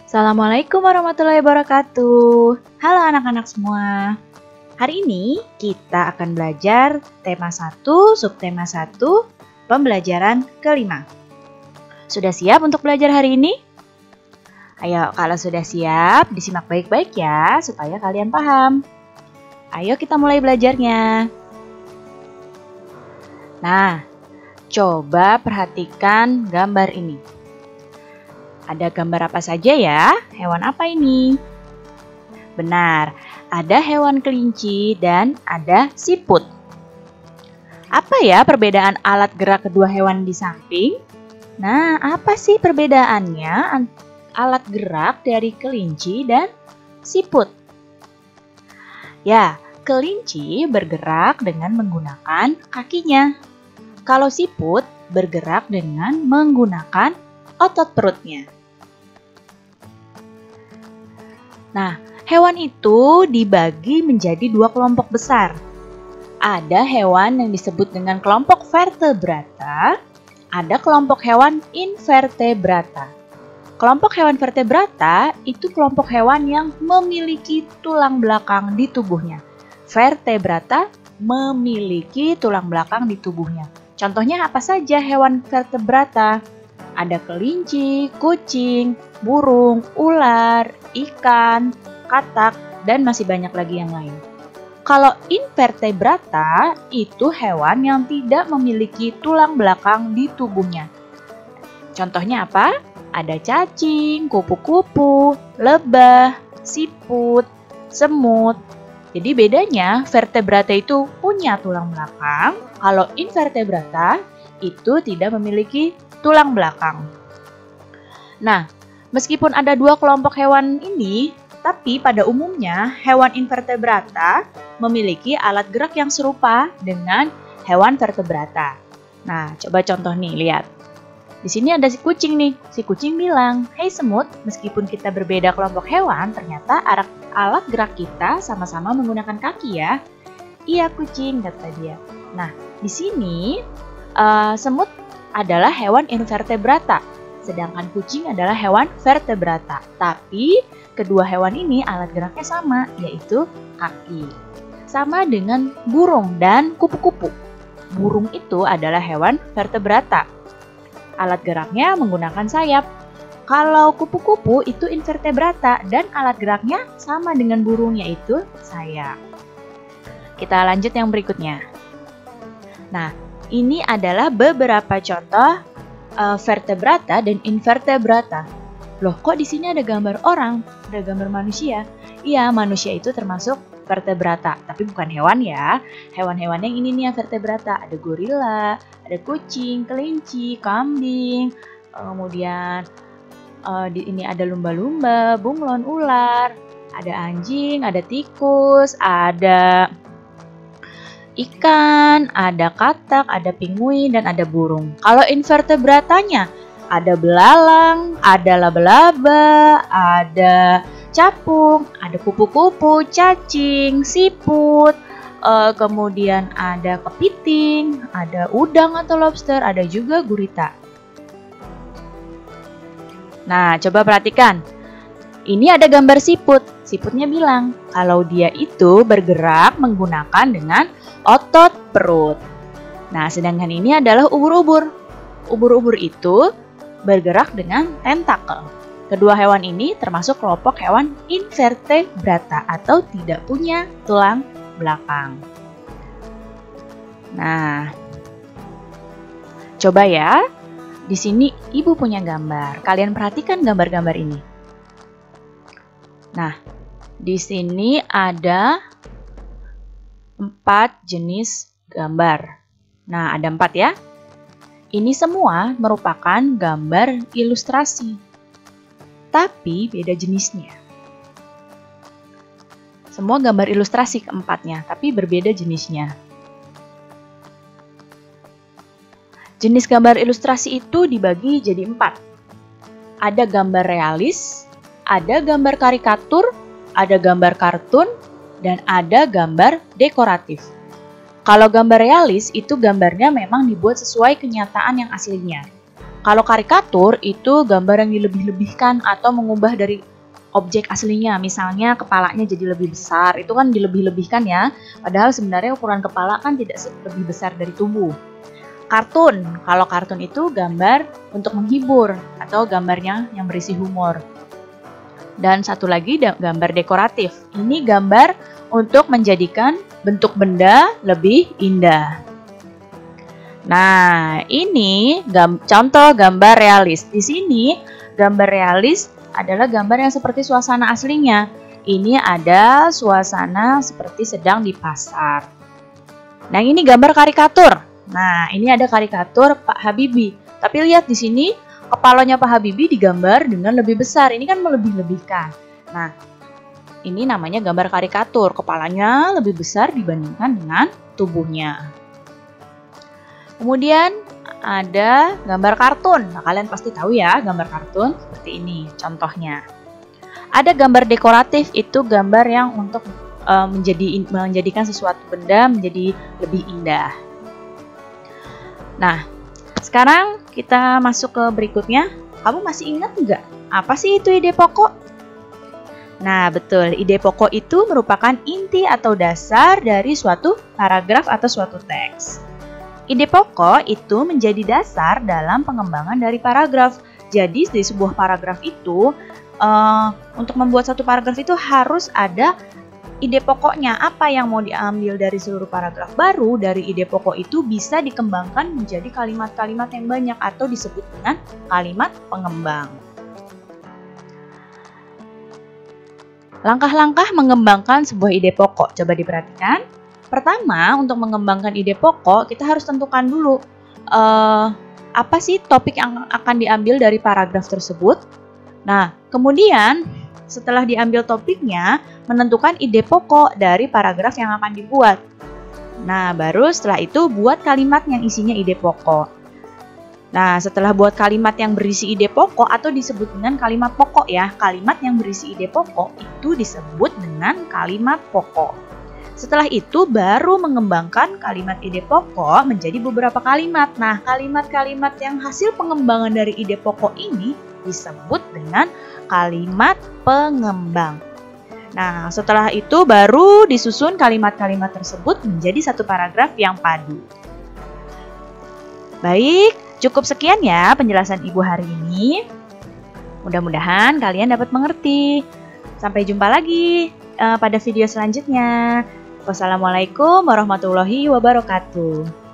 Assalamualaikum warahmatullahi wabarakatuh. Halo anak-anak semua. Hari ini kita akan belajar tema 1, subtema 1, pembelajaran kelima. Sudah siap untuk belajar hari ini? Ayo, kalau sudah siap, disimak baik-baik ya, supaya kalian paham. Ayo kita mulai belajarnya. Nah, coba perhatikan gambar ini. Ada gambar apa saja ya? Hewan apa ini? Benar, ada hewan kelinci dan ada siput. Apa ya perbedaan alat gerak kedua hewan di samping? Nah, apa sih perbedaannya alat gerak dari kelinci dan siput? Ya, kelinci bergerak dengan menggunakan kakinya. Kalau siput bergerak dengan menggunakan otot perutnya. Nah, hewan itu dibagi menjadi dua kelompok besar. Ada hewan yang disebut dengan kelompok vertebrata, ada kelompok hewan invertebrata. Kelompok hewan vertebrata itu kelompok hewan yang memiliki tulang belakang di tubuhnya. Vertebrata memiliki tulang belakang di tubuhnya. Contohnya apa saja hewan vertebrata? Ada kelinci, kucing, burung, ular, ikan, katak, dan masih banyak lagi yang lain. Kalau invertebrata itu hewan yang tidak memiliki tulang belakang di tubuhnya. Contohnya apa? Ada cacing, kupu-kupu, lebah, siput, semut. Jadi bedanya vertebrata itu punya tulang belakang, kalau invertebrata itu tidak memiliki tulang belakang. Nah, meskipun ada dua kelompok hewan ini, tapi pada umumnya hewan invertebrata memiliki alat gerak yang serupa dengan hewan vertebrata. Nah, coba contoh nih, lihat. Di sini ada si kucing nih. Si kucing bilang, "Hei semut, meskipun kita berbeda kelompok hewan, ternyata alat gerak kita sama-sama menggunakan kaki ya." "Iya kucing," kata dia. Nah, di sini semut adalah hewan invertebrata, sedangkan kucing adalah hewan vertebrata. Tapi kedua hewan ini alat geraknya sama, yaitu kaki. Sama dengan burung dan kupu-kupu. Burung itu adalah hewan vertebrata. Alat geraknya menggunakan sayap. Kalau kupu-kupu itu invertebrata dan alat geraknya sama dengan burung, yaitu sayap. Kita lanjut yang berikutnya. Nah, ini adalah beberapa contoh vertebrata dan invertebrata. Loh, kok di sini ada gambar orang, ada gambar manusia? Iya, manusia itu termasuk vertebrata, tapi bukan hewan ya. Hewan-hewan yang ini nih yang vertebrata. Ada gorila, ada kucing, kelinci, kambing, kemudian ini ada lumba-lumba, bunglon, ular, ada anjing, ada tikus, ada ikan, ada katak, ada penguin, dan ada burung. Kalau invertebratanya, ada belalang, ada laba-laba, ada capung, ada kupu-kupu, cacing, siput, kemudian ada kepiting, ada udang atau lobster, ada juga gurita. Nah, coba perhatikan. Ini ada gambar siput. Siputnya bilang kalau dia itu bergerak menggunakan dengan otot perut. Nah, sedangkan ini adalah ubur-ubur. Ubur-ubur itu bergerak dengan tentakel. Kedua hewan ini termasuk kelompok hewan invertebrata atau tidak punya tulang belakang. Nah, coba ya. Di sini ibu punya gambar. Kalian perhatikan gambar-gambar ini. Nah, di sini ada 4 jenis gambar. Nah, ada 4 ya. Ini semua merupakan gambar ilustrasi, tapi beda jenisnya. Semua gambar ilustrasi keempatnya, tapi berbeda jenisnya. Jenis gambar ilustrasi itu dibagi jadi 4. Ada gambar realis, ada gambar karikatur, ada gambar kartun, dan ada gambar dekoratif. Kalau gambar realis itu gambarnya memang dibuat sesuai kenyataan yang aslinya. Kalau karikatur itu gambar yang dilebih-lebihkan atau mengubah dari objek aslinya. Misalnya kepalanya jadi lebih besar, itu kan dilebih-lebihkan ya. Padahal sebenarnya ukuran kepala kan tidak lebih besar dari tubuh. Kartun, kalau kartun itu gambar untuk menghibur atau gambarnya yang berisi humor. Dan satu lagi gambar dekoratif. Ini gambar untuk menjadikan bentuk benda lebih indah. Nah, ini contoh gambar realis. Di sini, gambar realis adalah gambar yang seperti suasana aslinya. Ini ada suasana seperti sedang di pasar. Nah, ini gambar karikatur. Nah, ini ada karikatur Pak Habibie. Tapi lihat di sini, kepalanya Pak Habibie digambar dengan lebih besar. Ini kan melebih-lebihkan. Nah, ini namanya gambar karikatur. Kepalanya lebih besar dibandingkan dengan tubuhnya. Kemudian ada gambar kartun. Nah, kalian pasti tahu ya gambar kartun seperti ini contohnya. Ada gambar dekoratif, itu gambar yang untuk menjadikan sesuatu benda menjadi lebih indah. Nah, sekarang kita masuk ke berikutnya. Kamu masih ingat nggak? Apa sih itu ide pokok? Nah, betul. Ide pokok itu merupakan inti atau dasar dari suatu paragraf atau suatu teks. Ide pokok itu menjadi dasar dalam pengembangan dari paragraf. Jadi di sebuah paragraf itu, untuk membuat satu paragraf itu harus ada ide pokoknya. Apa yang mau diambil dari seluruh paragraf baru, dari ide pokok itu bisa dikembangkan menjadi kalimat-kalimat yang banyak atau disebut dengan kalimat pengembang. Langkah-langkah mengembangkan sebuah ide pokok. Coba diperhatikan. Pertama, untuk mengembangkan ide pokok, kita harus tentukan dulu apa sih topik yang akan diambil dari paragraf tersebut. Nah, kemudian setelah diambil topiknya, menentukan ide pokok dari paragraf yang akan dibuat. Nah, baru setelah itu buat kalimat yang isinya ide pokok. Nah, setelah buat kalimat yang berisi ide pokok atau disebut dengan kalimat pokok ya, kalimat yang berisi ide pokok itu disebut dengan kalimat pokok. Setelah itu baru mengembangkan kalimat ide pokok menjadi beberapa kalimat. Nah, kalimat-kalimat yang hasil pengembangan dari ide pokok ini disebut dengan kalimat pengembang. Nah, setelah itu baru disusun kalimat-kalimat tersebut menjadi satu paragraf yang padu. Baik, cukup sekian ya penjelasan Ibu hari ini. Mudah-mudahan kalian dapat mengerti. Sampai jumpa lagi pada video selanjutnya. Wassalamualaikum warahmatullahi wabarakatuh.